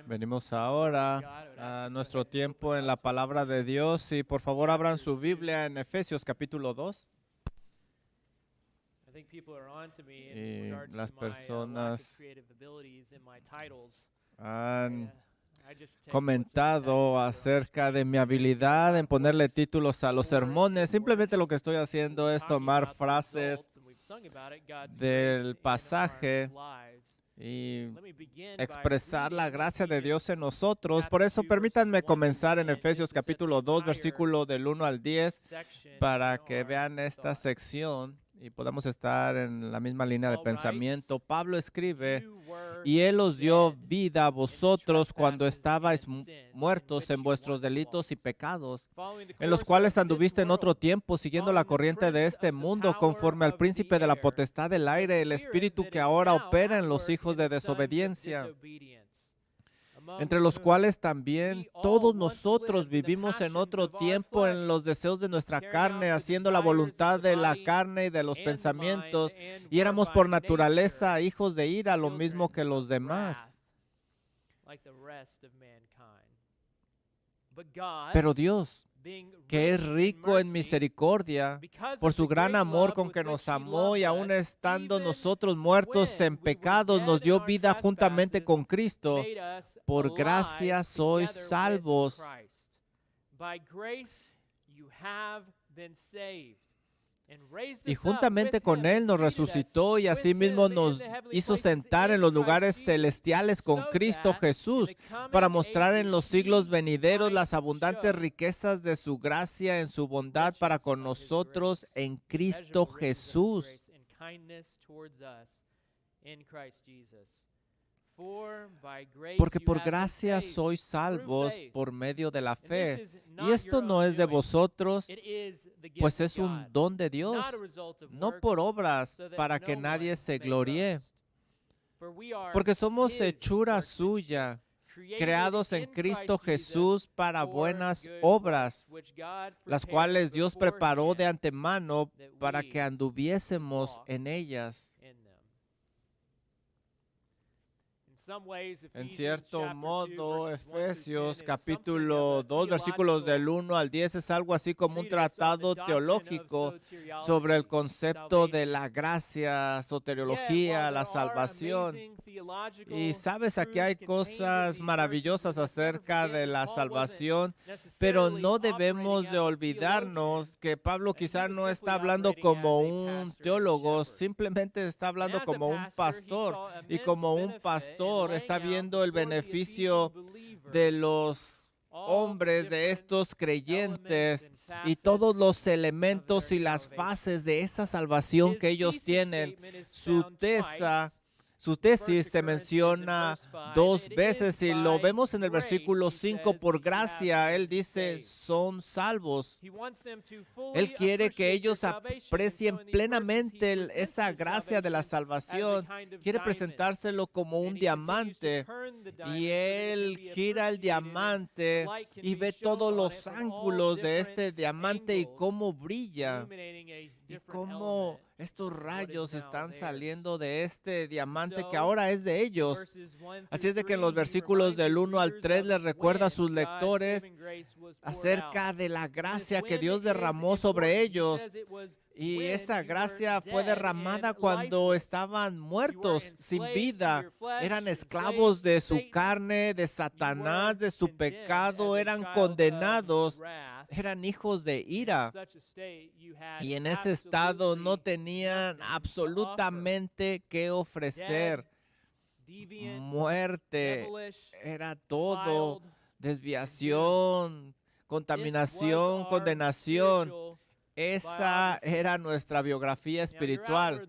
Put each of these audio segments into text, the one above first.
Venimos ahora a nuestro tiempo en la palabra de Dios y por favor abran su Biblia en Efesios capítulo 2. Y las personas han comentado acerca de mi habilidad en ponerle títulos a los sermones. Simplemente lo que estoy haciendo es tomar frases del pasaje y expresar la gracia de Dios en nosotros. Por eso permítanme comenzar en Efesios capítulo 2, versículo del 1 al 10, para que vean esta sección y podamos estar en la misma línea de pensamiento. Pablo escribe: y Él os dio vida a vosotros cuando estabais muertos en vuestros delitos y pecados, en los cuales anduviste en otro tiempo, siguiendo la corriente de este mundo, conforme al príncipe de la potestad del aire, el espíritu que ahora opera en los hijos de desobediencia, entre los cuales también todos nosotros vivimos en otro tiempo en los deseos de nuestra carne, haciendo la voluntad de la carne y de los pensamientos, y éramos por naturaleza hijos de ira, lo mismo que los demás. Pero Dios, que es rico en misericordia, por su gran amor con que nos amó y aun estando nosotros muertos en pecados, nos dio vida juntamente con Cristo. Por gracia sois salvos. Y juntamente con Él nos resucitó y asimismo nos hizo sentar en los lugares celestiales con Cristo Jesús, para mostrar en los siglos venideros las abundantes riquezas de su gracia en su bondad para con nosotros en Cristo Jesús. Porque por gracia sois salvos por medio de la fe. Y esto no es de vosotros, pues es un don de Dios, no por obras, para que nadie se gloríe. Porque somos hechura suya, creados en Cristo Jesús para buenas obras, las cuales Dios preparó de antemano para que anduviésemos en ellas. En cierto modo, Efesios capítulo 2, versículos del 1 al 10 es algo así como un tratado teológico sobre el concepto de la gracia, soteriología, la salvación. Y sabes, aquí hay cosas maravillosas acerca de la salvación, pero no debemos de olvidarnos que Pablo quizá no está hablando como un teólogo, simplemente está hablando como un pastor, y como un pastor está viendo el beneficio de los hombres, de estos creyentes, y todos los elementos y las fases de esa salvación que ellos tienen. Su tesis se menciona dos veces y lo vemos en el versículo 5. Por gracia, él dice, son salvos. Él quiere que ellos aprecien plenamente esa gracia de la salvación. Quiere presentárselo como un diamante, y él gira el diamante y ve todos los ángulos de este diamante y cómo brilla y cómo estos rayos están saliendo de este diamante que ahora es de ellos. Así es de que en los versículos del 1 al 3 les recuerda a sus lectores acerca de la gracia que Dios derramó sobre ellos. Y esa gracia fue derramada cuando estaban muertos, sin vida. Eran esclavos de su carne, de Satanás, de su pecado. Eran condenados. Eran hijos de ira. Y en ese estado no tenían absolutamente qué ofrecer. Muerte era todo. Desviación, contaminación, condenación. Esa era nuestra biografía espiritual.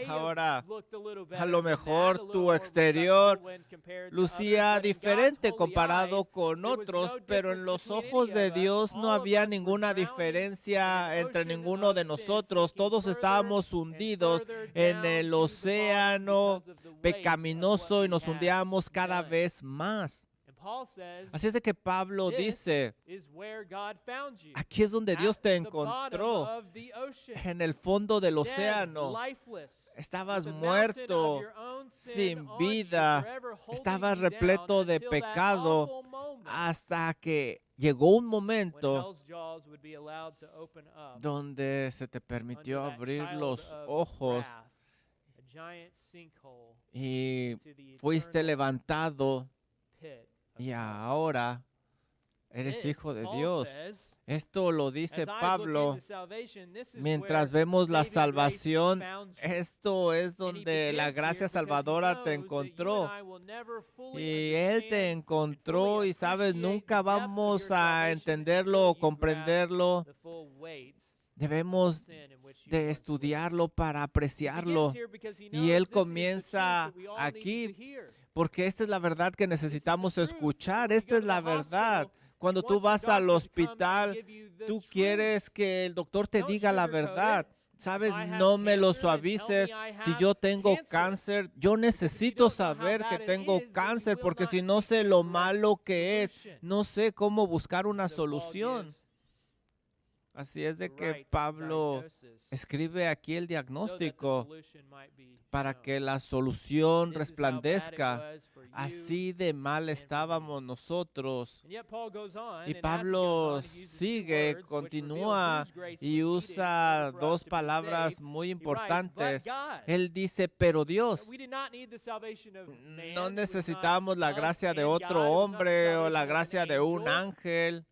Ahora, a lo mejor tu exterior lucía diferente comparado con otros, pero en los ojos de Dios no había ninguna diferencia entre ninguno de nosotros. Todos estábamos hundidos en el océano pecaminoso y nos hundíamos cada vez más. Así es de que Pablo dice, aquí es donde Dios te encontró, en el fondo del océano. Estabas muerto, sin vida, estabas repleto de pecado, hasta que llegó un momento donde se te permitió abrir los ojos y fuiste levantado y ahora eres hijo de Dios. Esto lo dice Pablo. Mientras vemos la salvación, esto es donde la gracia salvadora te encontró. Y Él te encontró y sabes, nunca vamos a entenderlo o comprenderlo. Debemos de estudiarlo para apreciarlo. Y Él comienza aquí porque esta es la verdad que necesitamos escuchar. Esta es la verdad. Cuando tú vas al hospital, tú quieres que el doctor te diga la verdad. Sabes, no me lo suavices. Si yo tengo cáncer, yo necesito saber que tengo cáncer, porque si no sé lo malo que es, no sé cómo buscar una solución. Así es de que Pablo escribe aquí el diagnóstico para que la solución resplandezca. Así de mal estábamos nosotros. Y Pablo sigue, continúa y usa dos palabras muy importantes. Él dice, pero Dios. No necesitamos la gracia de otro hombre o la gracia de un ángel.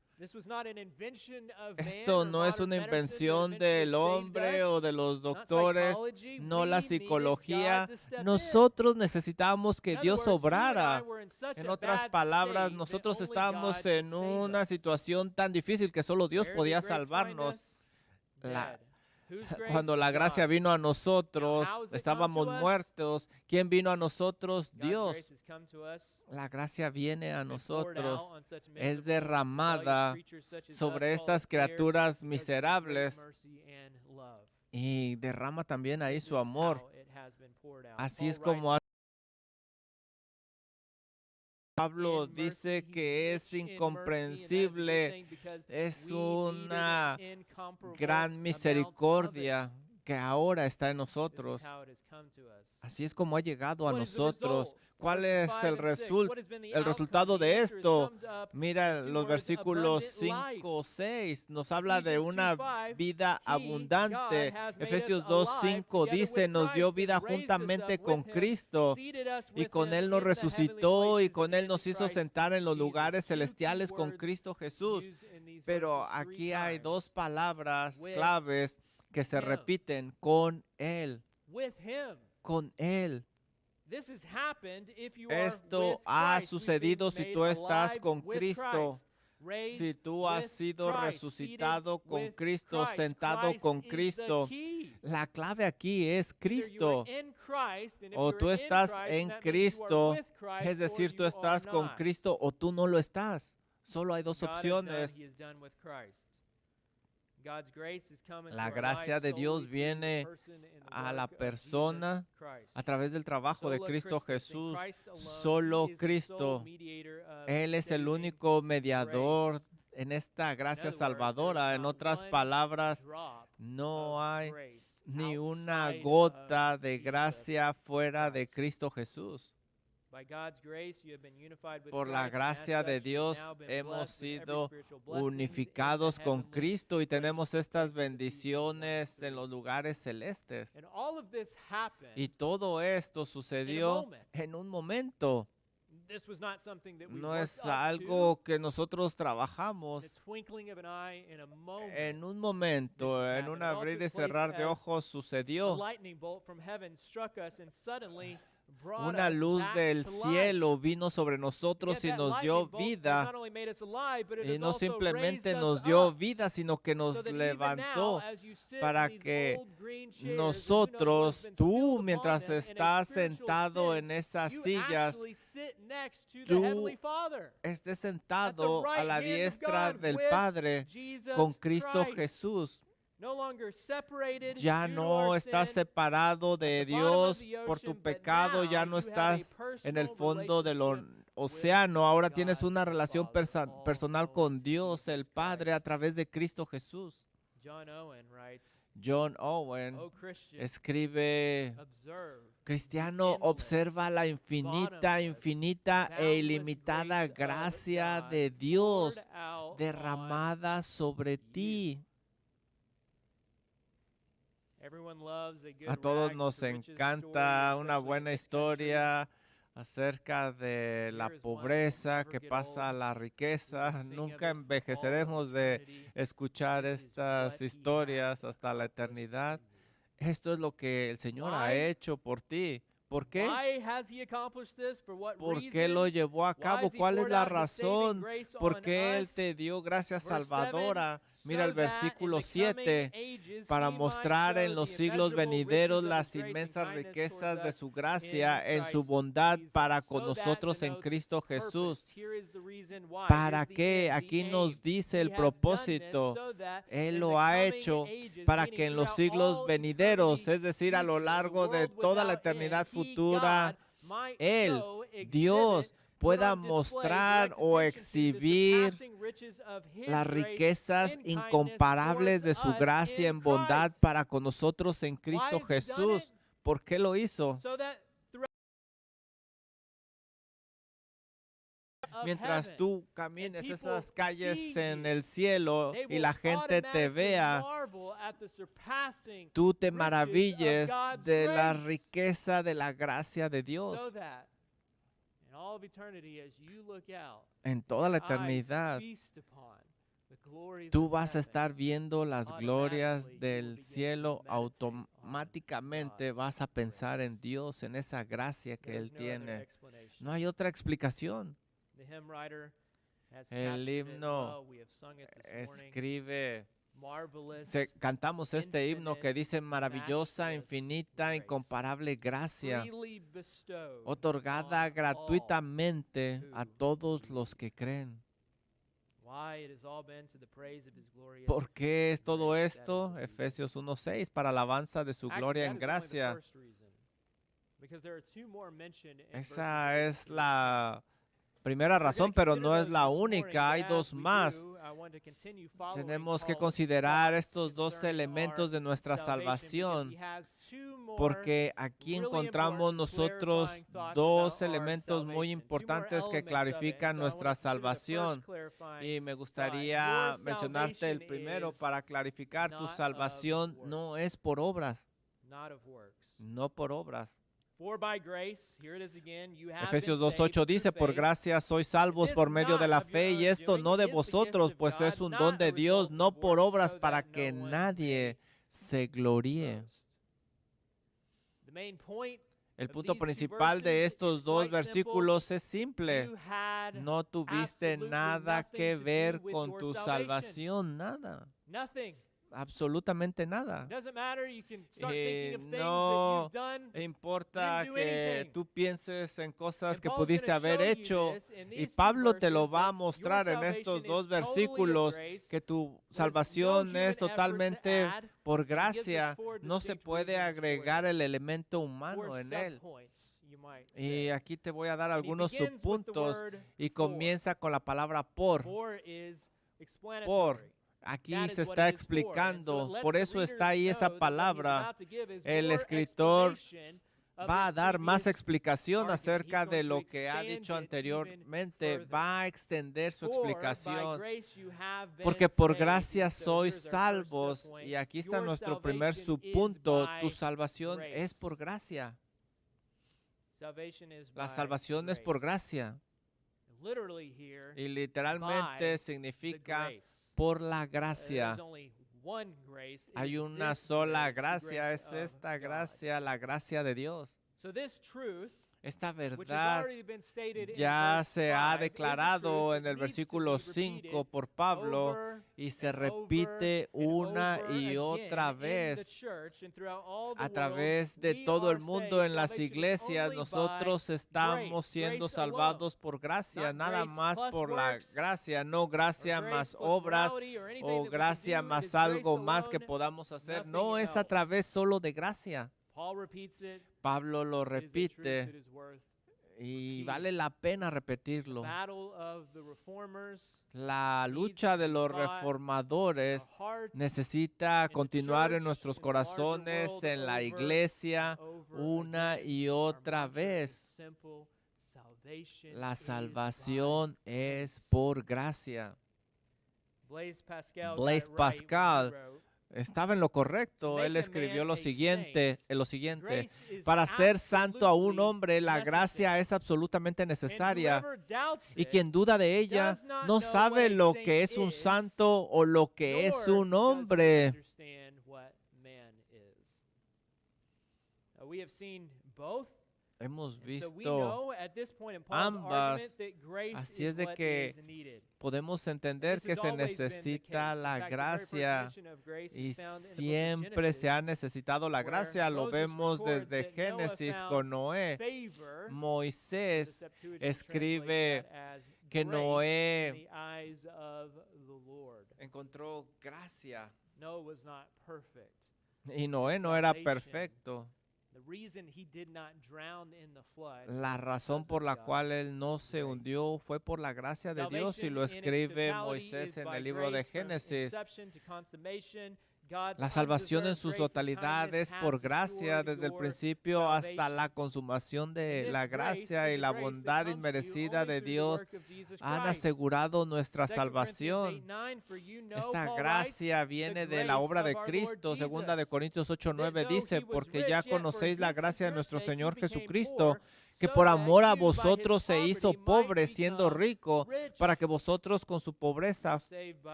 Esto no es una invención del hombre o de los doctores, no la psicología. Nosotros necesitamos que Dios obrara. En otras palabras, nosotros estábamos en una situación tan difícil que solo Dios podía salvarnos. Cuando la gracia vino a nosotros, estábamos muertos. ¿Quién vino a nosotros? Dios. La gracia viene a nosotros. Es derramada sobre estas criaturas miserables y derrama también ahí su amor. Así es como Pablo dice que es incomprensible, es una gran misericordia que ahora está en nosotros. Así es como ha llegado a nosotros. ¿Cuál es el resultado de esto? Mira, los versículos 5, 6 nos habla de una vida abundante. Efesios 2, 5 dice, nos dio vida juntamente con Cristo y con Él nos resucitó y con Él nos hizo sentar en los lugares celestiales con Cristo Jesús. Pero aquí hay dos palabras claves que se repiten: con Él. Con Él. Esto ha sucedido si tú estás con Cristo. Si tú has sido resucitado con Cristo, sentado con Cristo, la clave aquí es Cristo. O tú estás en Cristo, es decir, tú estás con Cristo o tú no lo estás. Solo hay dos opciones. La gracia de Dios viene a la persona a través del trabajo de Cristo Jesús. Solo Cristo. Él es el único mediador en esta gracia salvadora. En otras palabras, no hay ni una gota de gracia fuera de Cristo Jesús. Por la gracia de Dios hemos sido unificados con Cristo y tenemos estas bendiciones en los lugares celestes. Y todo esto sucedió en un momento. No es algo que nosotros trabajamos. En un momento, en un abrir y cerrar de ojos sucedió. Una luz del cielo vino sobre nosotros y nos dio vida. Y no simplemente nos dio vida, sino que nos levantó para que nosotros, tú, mientras estás sentado en esas sillas, tú estés sentado a la diestra del Padre con Cristo Jesús. Ya no estás separado de Dios por tu pecado, ya no estás en el fondo del océano, ahora tienes una relación personal con Dios, el Padre, a través de Cristo Jesús. John Owen escribe: cristiano, observa la infinita e ilimitada gracia de Dios derramada sobre ti. A todos nos encanta una buena historia acerca de la pobreza que pasa a la riqueza. Nunca envejeceremos de escuchar estas historias hasta la eternidad. Esto es lo que el Señor ha hecho por ti. ¿Por qué? ¿Por qué lo llevó a cabo? ¿Cuál es la razón? ¿Por qué Él te dio gracia salvadora? Mira el versículo 7, para mostrar en los siglos venideros las inmensas riquezas de su gracia en su bondad para con nosotros en Cristo Jesús. ¿Para qué? Aquí nos dice el propósito. Él lo ha hecho para que en los siglos venideros, es decir, a lo largo de toda la eternidad futura, Él, Dios, pueda mostrar o exhibir las riquezas incomparables de su gracia en bondad para con nosotros en Cristo Jesús. ¿Por qué lo hizo? Mientras tú camines esas calles en el cielo y la gente te vea, tú te maravilles de la riqueza de la gracia de Dios. En toda la eternidad, tú vas a estar viendo las glorias del cielo. Automáticamente vas a pensar en Dios, en esa gracia que Él tiene. No hay otra explicación. El himno escribe, cantamos este himno que dice: maravillosa, infinita, incomparable gracia, otorgada gratuitamente a todos los que creen. ¿Por qué es todo esto? Efesios 1:6, para alabanza de su gloria en gracia. Esa es la primera razón, pero no es la única. Hay dos más. Tenemos que considerar estos dos elementos de nuestra salvación, porque aquí encontramos nosotros dos elementos muy importantes que clarifican nuestra salvación. Y me gustaría mencionarte el primero para clarificar: tu salvación no es por obras. No por obras. Efesios 2:8 dice: por gracia sois salvos por medio de la fe, y esto no de vosotros, pues es un don de Dios, no por obras, para que nadie se gloríe. El punto principal de estos dos versículos es simple: no tuviste nada que ver con tu salvación, nada. Absolutamente nada. No importa que tú pienses en cosas que pudiste haber hecho, y Pablo te lo va a mostrar en estos dos versículos, que tu salvación es totalmente por gracia. No se puede agregar el elemento humano en él. Y aquí te voy a dar algunos subpuntos, y comienza con la palabra por. Por. Aquí se está explicando, por eso está ahí esa palabra. El escritor va a dar más explicación acerca de lo que ha dicho anteriormente. Va a extender su explicación, porque por gracia sois salvos. Y aquí está nuestro primer subpunto: tu salvación es por gracia. La salvación es por gracia. Y literalmente significa por la gracia. Hay una sola gracia, es esta gracia, la gracia de Dios. Esta verdad ya se ha declarado en el versículo 5 por Pablo, y se repite una y otra vez a través de todo el mundo en las iglesias. Nosotros estamos siendo salvados por gracia, nada más por la gracia, no gracia más obras o gracia más algo más que podamos hacer. No, es a través solo de gracia. Pablo lo repite Y vale la pena repetirlo. La lucha de los reformadores necesita continuar en nuestros corazones, en la iglesia, una y otra vez. La salvación es por gracia. Blaise Pascal estaba en lo correcto. Él escribió lo siguiente, para ser santo a un hombre, la gracia es absolutamente necesaria. Y quien duda de ella no sabe lo que es un santo o lo que es un hombre. Hemos visto ambas, así es de que podemos entender que se necesita la gracia y siempre se ha necesitado la gracia. Lo vemos desde Génesis con Noé. Moisés escribe que Noé encontró gracia y Noé no era perfecto. La razón por la cual él no se hundió fue por la gracia de Dios, y lo escribe Moisés en el libro de Génesis. La salvación en su totalidad es por gracia, desde el principio hasta la consumación de la gracia, y la bondad inmerecida de Dios han asegurado nuestra salvación. Esta gracia viene de la obra de Cristo. Segunda de Corintios 8:9 dice, porque ya conocéis la gracia de nuestro Señor Jesucristo, que por amor a vosotros se hizo pobre siendo rico, para que vosotros con su pobreza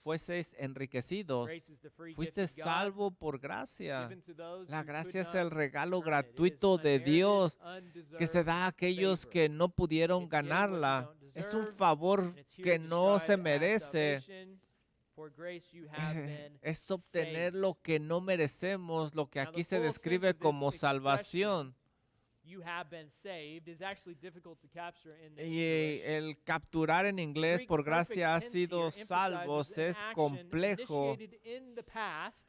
fueseis enriquecidos. Fuiste salvo por gracia. La gracia es el regalo gratuito de Dios que se da a aquellos que no pudieron ganarla. Es un favor que no se merece. Es obtener lo que no merecemos, lo que aquí se describe como salvación. Y el capturar en inglés por gracia ha sido salvos es complejo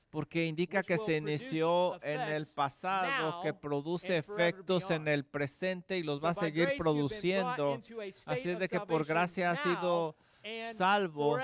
porque indica que se inició en el pasado, que produce efectos en el presente y los va a seguir produciendo. Así es de que por gracia has sido salvo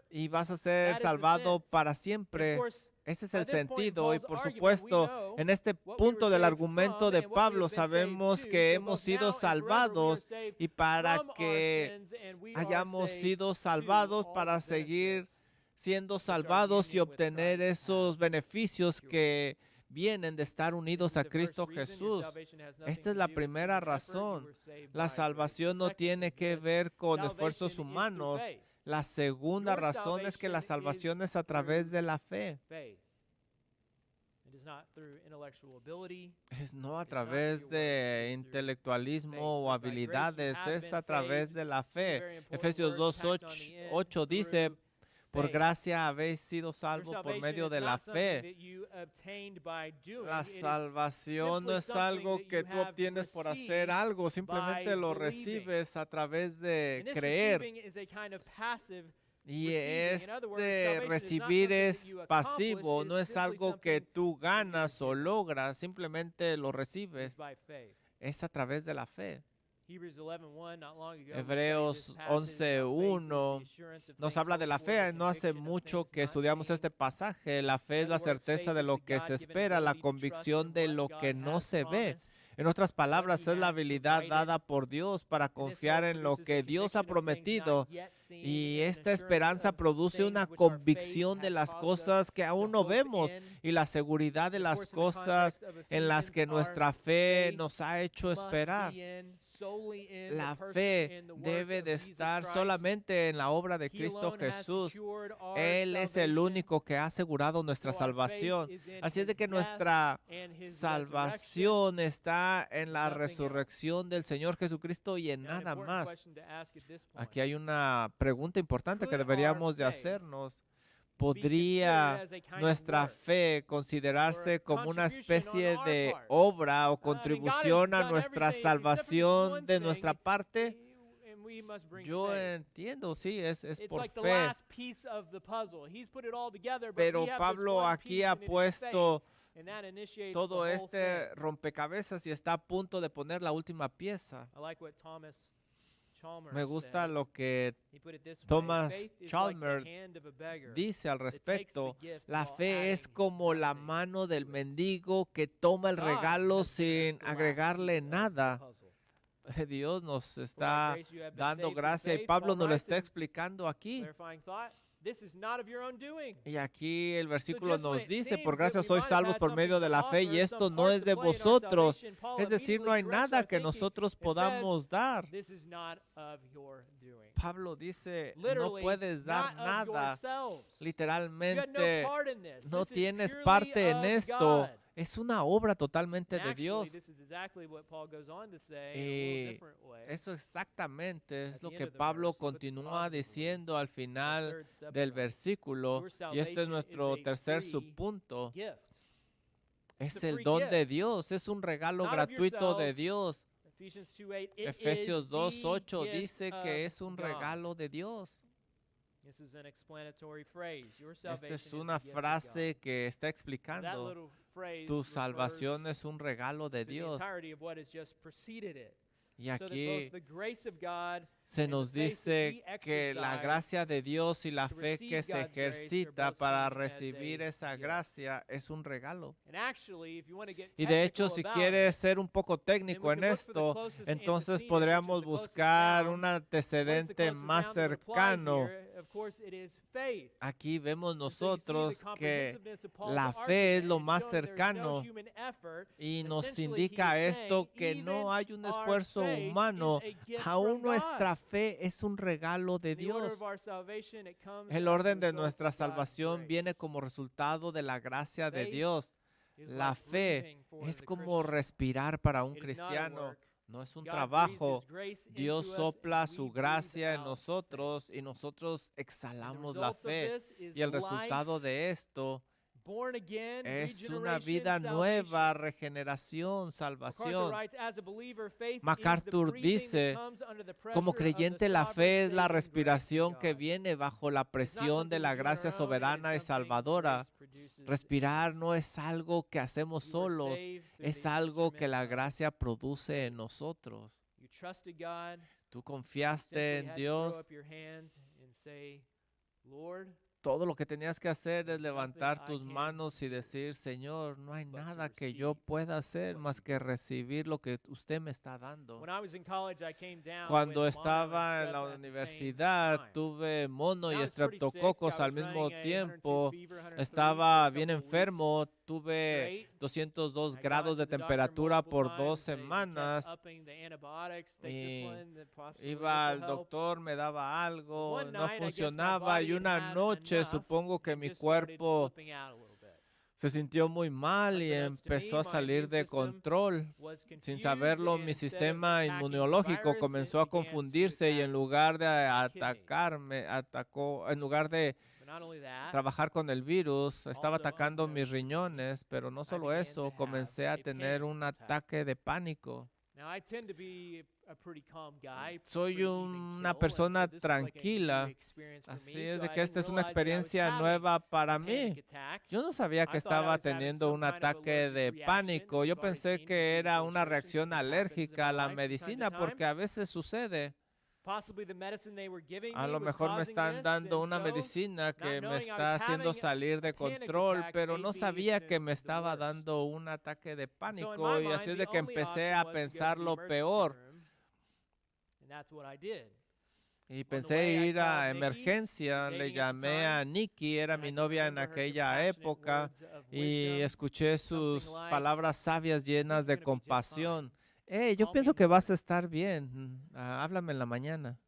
y vas a ser salvado para siempre. Ese es el sentido, y por supuesto, en este punto del argumento de Pablo sabemos que hemos sido salvados, y para que hayamos sido salvados, para seguir siendo salvados y obtener esos beneficios que vienen de estar unidos a Cristo Jesús. Esta es la primera razón. La salvación no tiene que ver con esfuerzos humanos. La segunda razón es que la salvación es a través de la fe. Es no a través de intelectualismo o habilidades, es a través de la fe. Efesios 2:8 dice, por gracia habéis sido salvos por medio de la fe. La salvación no es algo que tú obtienes por hacer algo, simplemente lo recibes a través de creer. Y recibir es pasivo, no es algo que tú ganas o logras, simplemente lo recibes. Es a través de la fe. Hebreos 11:1 nos habla de la fe. No hace mucho que estudiamos este pasaje. La fe es la certeza de lo que se espera, la convicción de lo que no se ve. En otras palabras, es la habilidad dada por Dios para confiar en lo que Dios ha prometido. Y esta esperanza produce una convicción de las cosas que aún no vemos y la seguridad de las cosas en las que nuestra fe nos ha hecho esperar. La fe debe de estar solamente en la obra de Cristo Jesús. Él es el único que ha asegurado nuestra salvación. Así es de que nuestra salvación está en la resurrección del Señor Jesucristo y en nada más. Aquí hay una pregunta importante que deberíamos de hacernos. ¿Podría nuestra fe considerarse como una especie de obra o contribución a nuestra salvación de nuestra parte? Yo entiendo, sí, es por fe. Pero Pablo aquí ha puesto todo este rompecabezas y está a punto de poner la última pieza. Me gusta lo que Thomas Chalmers dice al respecto. La fe es como la mano del mendigo que toma el regalo sin agregarle nada. Dios nos está dando gracia y Pablo nos lo está explicando aquí. Y aquí el versículo nos dice, por gracia sois salvos por medio de la fe y esto no es de vosotros. Es decir, no hay nada que nosotros podamos dar. Pablo dice, no puedes dar nada. Literalmente, no tienes parte en esto. Es una obra totalmente de Dios. Y eso exactamente es lo que Pablo continúa diciendo al final del versículo. Y este es nuestro tercer subpunto. Es el don de Dios, es un regalo gratuito de Dios. Efesios 2:8 dice que es un regalo de Dios. Esta es una frase que está explicando, tu salvación es un regalo de Dios. Y aquí se nos dice que la gracia de Dios y la fe que se ejercita para recibir esa gracia es un regalo. Y de hecho, si quieres ser un poco técnico en esto, entonces podríamos buscar un antecedente más cercano. Aquí vemos nosotros que la fe es lo más cercano y nos indica esto que no hay un esfuerzo humano, aún nuestra fe es un regalo de Dios. El orden de nuestra salvación viene como resultado de la gracia de Dios. La fe es como respirar para un cristiano. No es un trabajo. Dios sopla su gracia en nosotros y nosotros exhalamos la fe. Y el resultado de esto es una vida nueva, regeneración, salvación. MacArthur dice, como creyente la fe es la respiración que viene bajo la presión de la gracia soberana y salvadora. Respirar no es algo que hacemos solos, es algo que la gracia produce en nosotros. Tú confiaste en Dios. Todo lo que tenías que hacer es levantar tus manos y decir, Señor, no hay nada que yo pueda hacer más que recibir lo que usted me está dando. Cuando estaba en la universidad, tuve mono y estreptococos al mismo tiempo. Estaba bien enfermo. Tuve 202 grados de temperatura por 2 semanas. Y iba al doctor, me daba algo, no funcionaba y una noche supongo que mi cuerpo se sintió muy mal y empezó a salir de control. Sin saberlo, mi sistema inmunológico comenzó a confundirse y en lugar de atacarme, en lugar de trabajar con el virus, estaba atacando mis riñones, pero no solo eso, comencé a tener un ataque de pánico. Soy una persona tranquila, así es de que esta es una experiencia nueva para mí. Yo no sabía que estaba teniendo un ataque de pánico. Yo pensé que era una reacción alérgica a la medicina porque a veces sucede. A lo mejor me están dando una medicina que me está haciendo salir de control, pero no sabía que me estaba dando un ataque de pánico y así es de que empecé a pensar lo peor. Y pensé ir a emergencia, le llamé a Nikki, era mi novia en aquella época, y escuché sus palabras sabias llenas de compasión. Yo pienso que vas a estar bien, háblame en la mañana.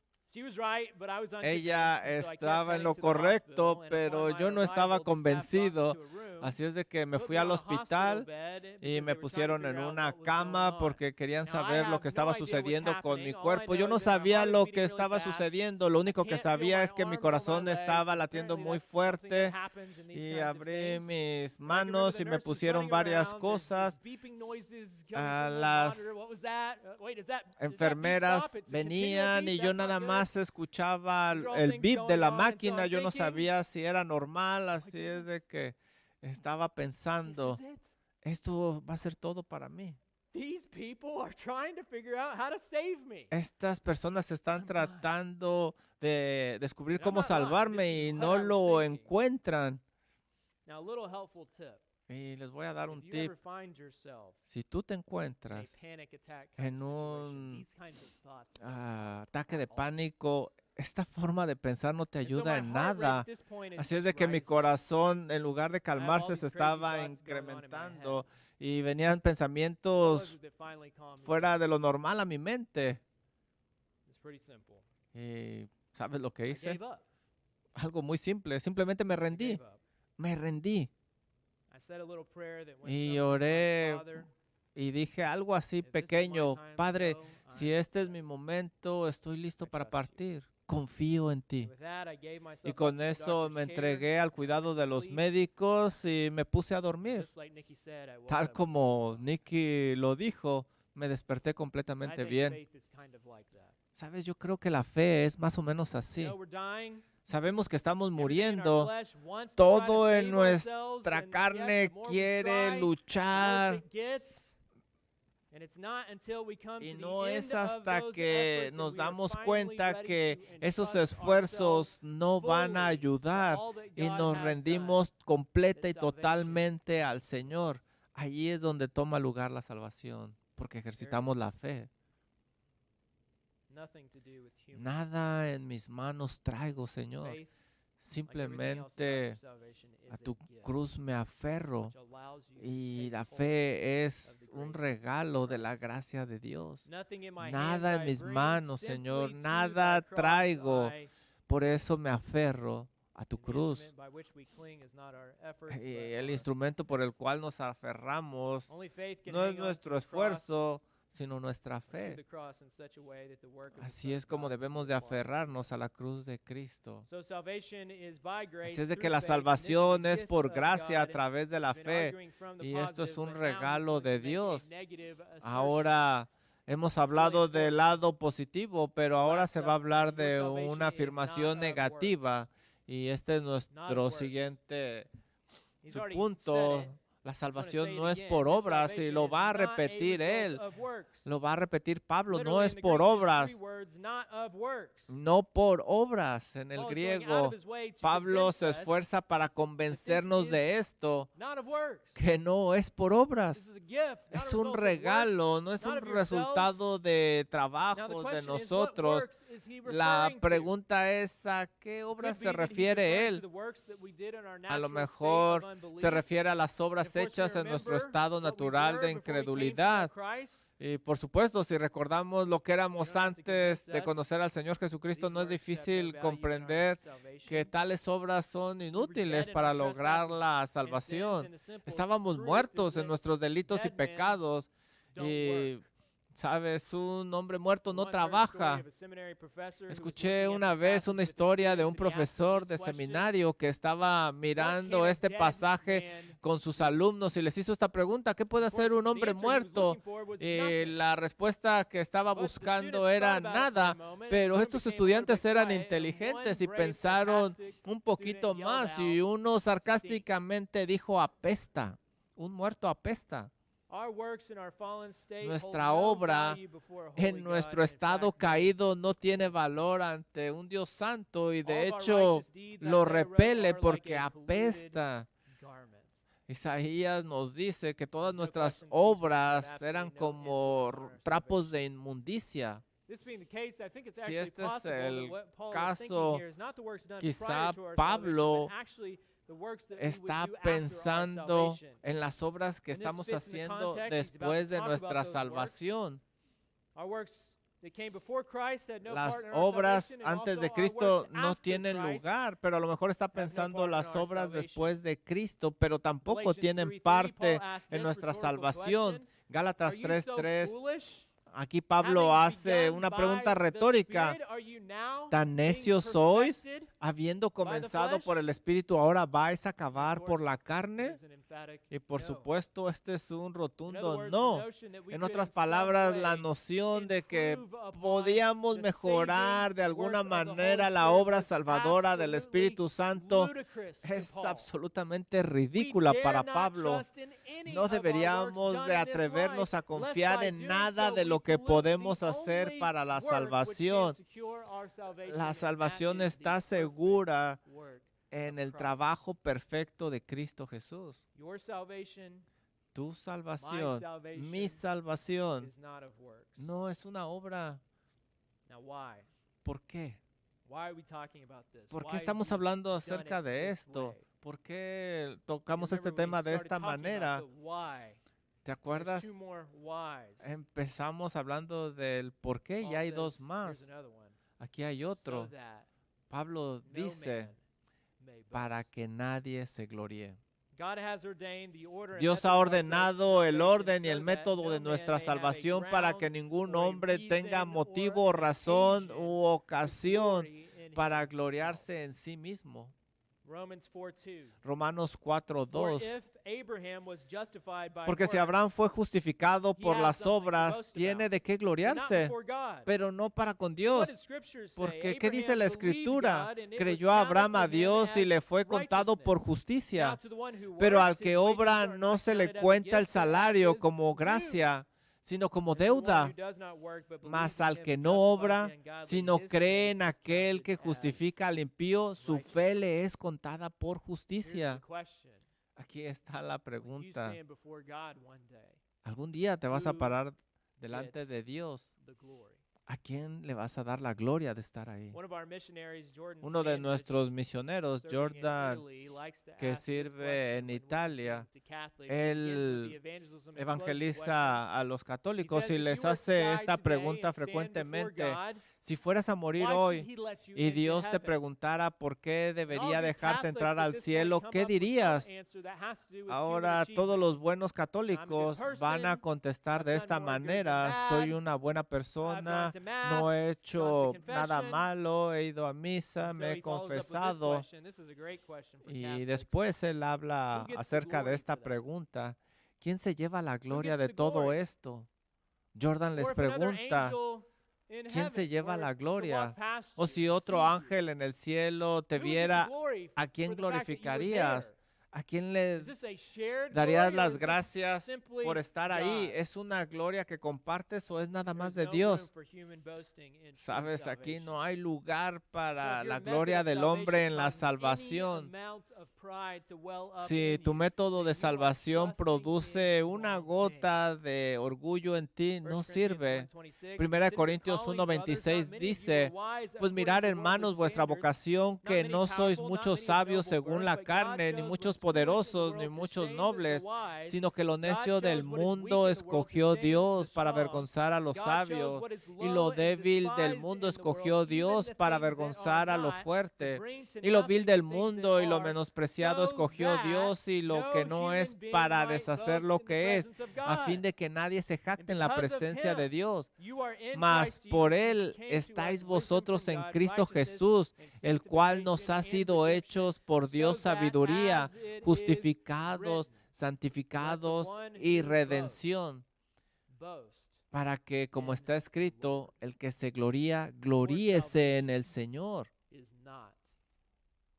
Ella estaba en lo correcto, pero yo no estaba convencido. Así es de que me fui al hospital y me pusieron en una cama porque querían saber lo que estaba sucediendo con mi cuerpo. Yo no sabía lo que estaba sucediendo. Lo único que sabía es que mi corazón estaba latiendo muy fuerte y abrí mis manos y me pusieron varias cosas. Las enfermeras venían y yo nada más escuchaba el beep de la máquina. Yo no sabía si era normal, así es de que estaba pensando, esto va a ser todo para mí. These people are trying to figure out how to save me. Estas personas están I'm tratando de descubrir And I'm cómo not lying. salvarme This y is what no I was lo thinking. encuentran. Now, a little helpful tip. Y les voy a dar un If you tip. ever find yourself Si tú te in a encuentras panic attack kind en of situation, un these kinds of thoughts don't help ataque de at all. pánico, esta forma de pensar no te And so ayuda my en heart rate nada. at this point is Así es just de que mi rising. corazón, en lugar de I have all calmarse, these se crazy estaba thoughts going on in my incrementando head. y venían What was pensamientos it that finally calmed me fuera down? de lo normal a mi mente. It's pretty simple. Y ¿sabes lo que I hice? gave up. Algo muy simple, simplemente me I rendí, gave up. me rendí. I said a little prayer that went Y something like, oré Father, y dije algo así if this is my pequeño: time to Padre, go, si I'm este es mi ready. momento, estoy listo I para trust you. partir. Confío en And ti. with that, I gave Y myself up con to the eso doctor's me care, entregué al and I cuidado went de to los sleep. médicos y me puse a And dormir. just like Nikki said, I woke Tal up como completely well. Nicky lo dijo, me desperté And I completamente think bien. faith is kind of like that. Sabes, yo creo que la fe es más o menos You así. know, we're dying. Sabemos que estamos Everything in our muriendo. flesh wants to try to Todo en save ourselves, nuestra and yet carne the more we quiere try, the worse luchar. it gets. And it's not until we come Y to no the es end of hasta those que efforts and nos we are damos finally cuenta ready que to esos entrust esfuerzos ourselves no van a fully to ayudar all that y God nos has rendimos done, completa that y salvation totalmente al begins. Señor. Allí es donde toma lugar la salvación, porque There it ejercitamos la is. fe. Nothing to do with human Nada en mis manos traigo, Señor. faith. Like everything else about Simplemente your salvation a is a tu gift, cruz me aferro which allows you to y take la hold fe of es the un grace regalo de la Christ. gracia de Dios. Nothing in my hands Nada en I mis bring, manos, Señor, simply to nada thy cross traigo. I. Por eso me aferro a tu And the cruz. instrument by which we cling is not our efforts, Y but el our instrumento por el cual nos aferramos only faith can no es hang on to nuestro the cross, esfuerzo, sino nuestra or to fe. the cross in such a way that the work of the Así Son es of como God will debemos be de applied. aferrarnos a la cruz de Cristo. So salvation is by grace Así es de que through la faith, and this is a salvación es gift por of gracia a God. través de la We've been fe. arguing from the Y esto es positive, un but now he's regalo going to de make a Dios. negative assertion. Ahora hemos hablado del important. lado positivo, pero The ahora last se va a hablar supplement, your de salvation una is afirmación not of negativa. Y este es Not of nuestro works. siguiente He's su already punto. said it. La Just wanna salvación say it no es again. por This obras, y salvation lo is va a not a repetir result él. of works. Lo va a repetir Pablo, no Literally, es in the por Greek, there's obras, three words, not of works. no por obras en el Paul is going out griego. of his way to Pablo convince se us esfuerza para convencernos de esto, not of works. que no es por obras. This is a gift, not a Es un result of regalo, works, no es not un of yourselves. resultado de Now the trabajos de question is, what nosotros. works is he La referring to? pregunta es: ¿a qué Could obras be se that he's refiere referring to él? the works that we did in our A lo natural state mejor of unbelief. se refiere a las And obras of course, we hechas en nuestro remember estado what we natural were de before we came to know incredulidad. Christ. Y por supuesto, si recordamos lo que You éramos don't have to antes convince de us. conocer al Señor Jesucristo, These no es works have no difícil value in our comprender que salvation. tales obras son We were inútiles dead in para our lograr trespasses la and sins, salvación. and the simple Estábamos truth muertos is en that nuestros delitos y dead men pecados. don't Y, work. sabes, un hombre muerto I no once heard a story trabaja. of a seminary professor who was Escuché looking at una this vez passage una with his historia de un students, and he asked them profesor this de question: seminario que estaba What mirando can a este dead pasaje man con sus do? alumnos y les hizo esta pregunta: ¿qué puede Of course, hacer un the hombre answer he was muerto? looking for was Y nothing. la respuesta que estaba But the buscando students era thought about it for a nada, moment, and pero the room estos became a little estudiantes bit eran quiet, and inteligentes one y brave, pensaron sarcastic un poquito student yelled más y out, uno "Stink." sarcásticamente dijo: apesta, un muerto apesta. Our works in our fallen state hold Nuestra no obra value before a holy en God, nuestro and in estado fact, none. caído no tiene valor ante un Dios santo, y All de of our hecho righteous deeds, lo Isaiah wrote, repele are like porque a polluted apesta. garment. Isaías nos dice que todas There's no nuestras question that these works have obras absolutely eran no como influence on our trapos salvation. de inmundicia. This being the case, I think it's Si actually este es possible that el what Paul is caso, thinking here is not the works done quizá prior to our Pablo salvation, but actually the works that we would está do after our pensando salvation. en las obras que And this estamos fits in the haciendo context. He's about después to de talk nuestra about those salvación. Our works that came before Christ had no Las part in our obras salvation, and antes also de our Cristo works no after tienen Christ lugar, pero a lo mejor está have no pensando part in las our obras salvation. después de Cristo, pero tampoco Galatians tienen 3:3, parte Paul asked en this nuestra rhetorical salvación. question: Gálatas Are you so 3:3. foolish? Aquí Pablo Having hace begun una by pregunta the retórica. Spirit, are you now ¿Tan being necios sois? perfected Habiendo by the comenzado por flesh? el Espíritu, ¿ahora vais a And of acabar por course, la it carne? is an emphatic Y por no. supuesto, este es un In other rotundo words, the no. notion that we En could otras in some palabras, la way noción de que improve upon podíamos the mejorar saving de alguna work of the Holy manera la Spirit obra was salvadora del absolutely Espíritu Santo ludicrous to es Paul. absolutamente We ridícula dare para not Pablo. trust in any No of our works deberíamos done de in this life, atrevernos a lest confiar by en doing nada so de we lo que pollute podemos the hacer only para la work which can salvación. secure our salvation, La and that salvación is the está perfect segura work en of el Christ. trabajo perfecto de Cristo Jesús. Your salvation Tu salvación, mi salvation salvación, is not of works. no es una obra. Now why? ¿Por qué? Why are we talking about this? ¿Por qué Why estamos have we hablando done acerca it de this esto? way? ¿Por qué You tocamos este remember we tema de started esta talking about manera? the why. ¿Te There's acuerdas? two more whys. Empezamos hablando del por qué y Paul hay says, dos here's más. another one. Aquí hay So otro. that Pablo no dice, man may para boast. que nadie se gloríe. God has ordained the order and Dios method ha of our ordenado el salvation orden y so el that método no de man nuestra may have a salvación para ground que ningún or a hombre tenga reason motivo, or razón occasion u to ocasión glory in para himself. gloriarse en sí mismo. Romans 4:2. Romanos For 4:2. if Abraham was justified by Porque si works, Abraham fue justificado he por has las something to obras, boast tiene about, de qué but not gloriarse, before God. pero no para con What Dios. did Scripture say? Porque, ¿qué dice Abraham la believed Escritura? God, and it was Creyó Abraham counted a to him Dios y as le fue contado por righteousness. Now justicia. to the one who Pero works, al his que wages obra are no not se le counted as a cuenta el gift, but as salario his como due. gracia, sino como And to the one deuda. who does not work, but believes Mas in al him que who no justifies obra, the ungodly, sino his cree faith en is aquel que counted as justifica al impío, su fe righteousness. le es contada por Here's the justicia. question. Aquí está la When you pregunta. stand before God one day, ¿Algún día te vas a who parar delante gets de Dios? the glory? ¿A quién le vas a dar la gloria de estar ahí? One of our missionaries, Jordan Uno de Standridge, nuestros misioneros, serving in Jordan, Italy, likes to que ask this sirve question en when Italia, witnessing to Catholics. It begins with él the evangelism explosion question. evangeliza a los He católicos says, y if les you were to hace die esta today pregunta and stand before frecuentemente. God, Si fueras a morir why should hoy he let you y into Dios te heaven? preguntara por qué And all debería good dejarte Catholics entrar at al this point cielo, come ¿qué up with some dirías? answer that has to do with human Ahora todos achievement. los buenos I'm a good católicos van a person. contestar I've de done esta more good than manera: soy bad. una buena I've gone persona, to no mass, he gone to hecho nada confession. malo, he ido a misa, And so me he he follows up with this confesado. question. This is a great question for Y Catholics. después él habla Who gets the acerca de glory esta for that? pregunta: ¿quién se lleva la Who gloria gets de the todo glory? esto? Jordan les Or if another pregunta: angel in ¿quién se heaven lleva were la to gloria? walk past O you si or otro see you, ángel en el cielo te who would get the viera, glory ¿a quién for the fact that you were glorificarías? there? ¿A quién le Is this a shared darías glory, or las is this gracias simply por estar ahí? God's? ¿Es una gloria que compartes o es nada There más is de no room Dios? for human boasting in true Sabes, aquí salvation. no hay lugar So para if your la method gloria of del hombre salvation en la causes any salvación. amount of pride to well up Si in tu you, método de then you are salvación trusting produce in una wrong thing. gota de orgullo en ti, 1 no Corinthians sirve. 1:26, Primera de consider your Corintios calling, brothers, not 1:26 many of you dice: were wise pues according mirad, to hermanos, worldly vuestra standards, vocación, not que many no sois powerful, not muchos many of sabios noble según birth, la but God carne, ni chose muchos what's foolish in the poderosos, ni world to muchos shame nobles, the wise. sino que lo God necio del chose what is weak mundo in the world to escogió shame the Dios para strong. avergonzar a los God chose sabios, what is y low lo and débil del despised mundo in the escogió world, even Dios the para things that are avergonzar a lo not, to fuerte, bring to y lo vil nothing del the things that mundo y lo are, menospreciado so escogió that Dios y lo que no no es human being para might deshacer boast lo in the que es, presence of a fin God. de que nadie se And jacte en la because of presencia de him, Dios. you are in Mas Christ por Jesus, who Él became to estáis us wisdom vosotros from en God, Cristo righteousness Jesús, and el cual nos sanctification ha and sido redemption, hechos por so Dios that sabiduría, as it is justificados, written, santificados one y who redención, boast para que, como in está the escrito, Lord. el que se gloría, gloríese en el Señor. Is not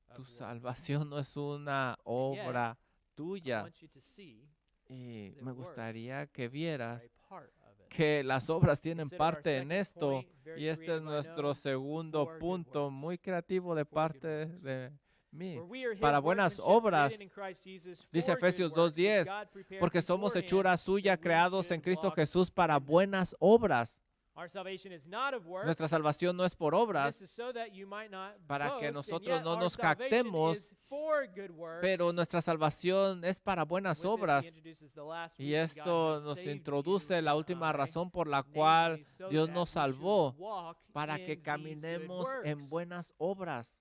of Tu works. salvación no es una obra I tuya. want you to see Y that me works gustaría que are vieras a part of it. que las obras tienen Consider our parte en second esto, point, very y este es creative, I nuestro know, segundo for good punto, works. muy creativo de For good parte works. de mí. For we are his Para buenas workmanship, obras, created in Christ Jesus dice for good Efesios works, which 2:10, God prepared porque somos beforehand hechura suya, that we creados en should Cristo walk Jesús para in them. buenas obras. Our salvation is not of works. Nuestra salvación no es por and obras, this is so that you might not para que boast, and nosotros yet no our nos salvation jactemos, is for good works. pero nuestra salvación es para buenas With this, he obras. introduces the last Y reason esto God has nos saved introduce you la and última I, razón por la namely, cual so Dios that nos we should salvó, walk para in que these caminemos good en works. buenas obras.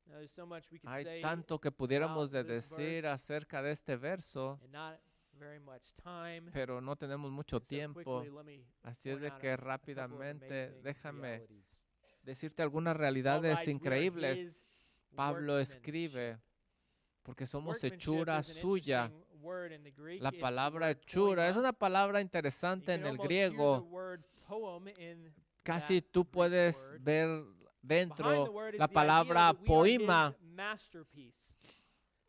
Now, there's so much we could Hay say tanto que pudiéramos de about this decir verse, acerca de este verso, and not very much time. pero no tenemos mucho So tiempo. quickly, let me Así es point de out que a couple of rápidamente amazing déjame realities. decirte algunas Paul realidades writes, "We are increíbles. his Pablo workmanship." escribe, porque somos Workmanship hechura is an suya. interesting word in the Greek. La It's the palabra word hechura es poema. una palabra You interesante can en el almost hear the griego. word poem in Casi that tú Greek puedes word. ver Behind the dentro word is la the idea palabra that we are his poema, masterpiece,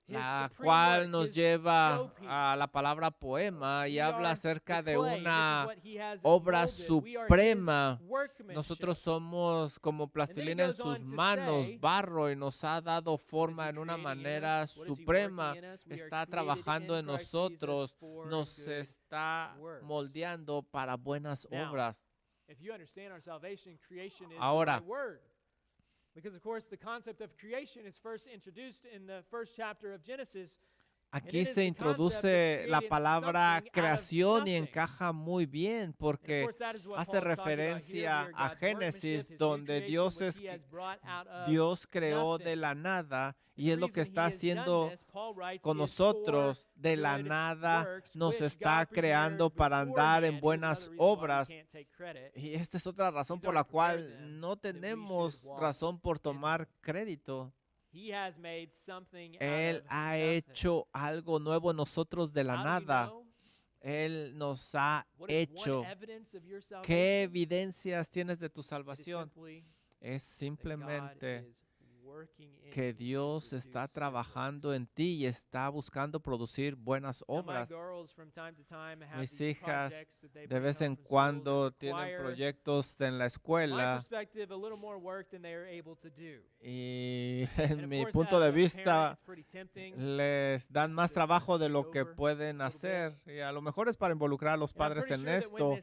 his la supreme cual work, nos his lleva showpiece. a la palabra poema y We habla are the acerca de clay. This is una what he has obra molded. We are his suprema. workmanship. Nosotros somos como And then he plastilina en goes sus on to manos, say, barro, y nos ha dado what is forma he en una creating in manera us? What is he working suprema. in us? We are Está created trabajando in en Christ Jesus nosotros, for nos good está works. moldeando para buenas Now, obras. if you understand our salvation, creation is the Ahora, right word. Because, of course, the concept of creation is first introduced in the first chapter of Genesis. aquí se introduce la palabra creación y encaja muy bien porque hace referencia a Génesis, donde Dios creó de la nada, y es lo que está haciendo con nosotros. De la nada nos está creando para andar en buenas obras. Y esta es otra razón por la cual no tenemos razón por tomar crédito. Él ha hecho algo nuevo en nosotros de la nada. Él nos ha hecho. ¿Qué evidencias tienes de tu salvación? Es simplemente que Dios está trabajando en ti y está buscando producir buenas obras. Mis hijas de vez en cuando tienen proyectos en la escuela y en mi punto de vista les dan más trabajo de lo que pueden hacer, y a lo mejor es para involucrar a los padres en esto,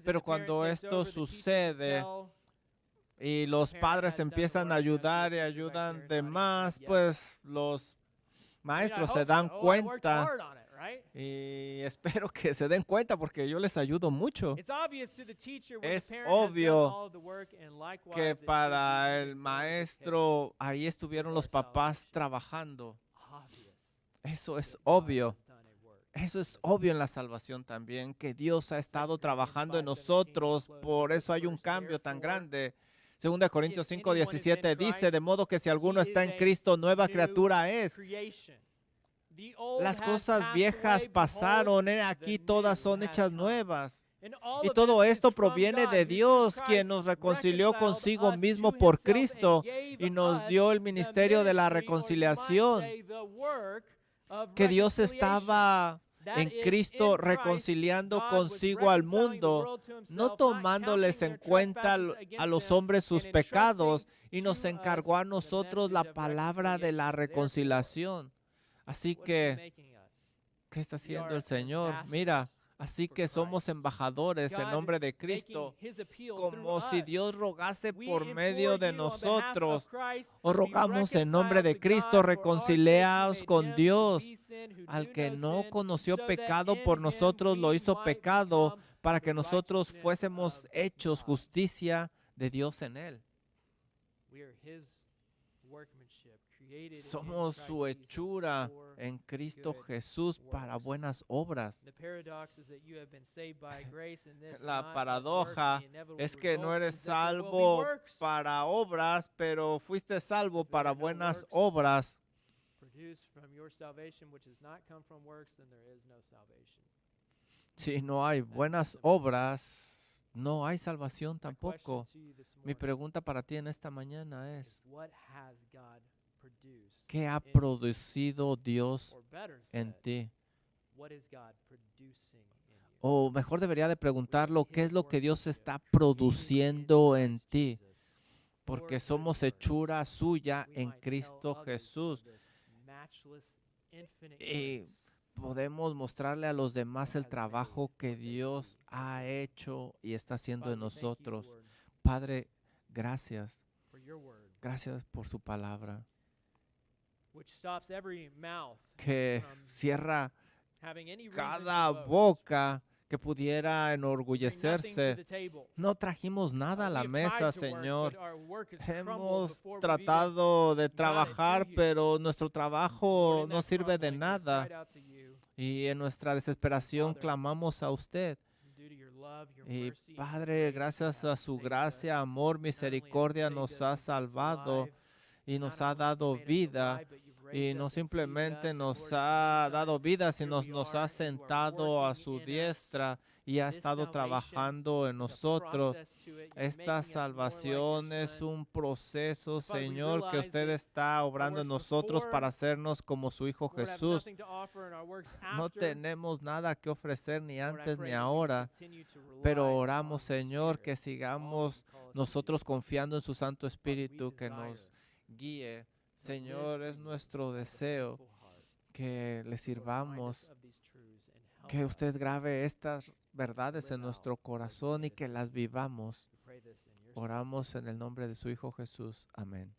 pero cuando esto sucede y los padres empiezan a ayudar y ayudan de más, pues los maestros se dan cuenta, y espero que se den cuenta porque yo les ayudo mucho. Es obvio que para el maestro ahí estuvieron los papás trabajando. Eso es obvio. Eso es obvio en la salvación también, que Dios ha estado trabajando en nosotros, por eso hay un cambio tan grande. 2 Corintios 5:17 dice, de modo que si alguno está en Cristo, nueva criatura es. Las cosas viejas pasaron, aquí todas son hechas nuevas. Y todo esto proviene de Dios, quien nos reconcilió consigo mismo por Cristo y nos dio el ministerio de la reconciliación. Que Dios estaba en Cristo reconciliando consigo al mundo, no tomándoles en cuenta a los hombres sus pecados, y nos encargó a nosotros la palabra de la reconciliación. Así que, ¿qué está haciendo el Señor? Mira, así que somos embajadores en nombre de Cristo, como si Dios rogase por medio de nosotros. Os rogamos en nombre de Cristo, reconciliaos con Dios. Al que no conoció pecado por nosotros lo hizo pecado, para que nosotros fuésemos hechos justicia de Dios en él. Somos su hechura en Cristo Jesús para buenas obras. La paradoja es que no eres salvo para obras, pero fuiste salvo para buenas obras. Si no hay buenas obras, no hay salvación tampoco. Mi pregunta para ti en esta mañana es, ¿qué ha producido Dios en ti? O mejor debería de preguntarlo, ¿qué es lo que Dios está produciendo en ti? Porque somos hechura suya en Cristo Jesús. Y podemos mostrarle a los demás el trabajo que Dios ha hecho y está haciendo en nosotros. Padre, gracias. Gracias por su palabra, que cierra cada boca que pudiera enorgullecerse. No trajimos nada a la mesa, Señor. Hemos tratado de trabajar, pero nuestro trabajo no sirve de nada. Y en nuestra desesperación clamamos a usted. Y Padre, gracias a su gracia, amor, misericordia, nos ha salvado y nos ha dado vida. y no simplemente nos ha dado vida, sino nos ha sentado a su diestra y ha estado trabajando en nosotros. Esta salvación es un proceso, Señor, que usted está obrando en nosotros para hacernos como su Hijo Jesús. No tenemos nada que ofrecer ni antes ni ahora, pero oramos, Señor, que sigamos nosotros confiando en su Santo Espíritu que nos guíe. Señor, es nuestro deseo que le sirvamos, que usted grabe estas verdades en nuestro corazón y que las vivamos. Oramos en el nombre de su Hijo Jesús. Amén.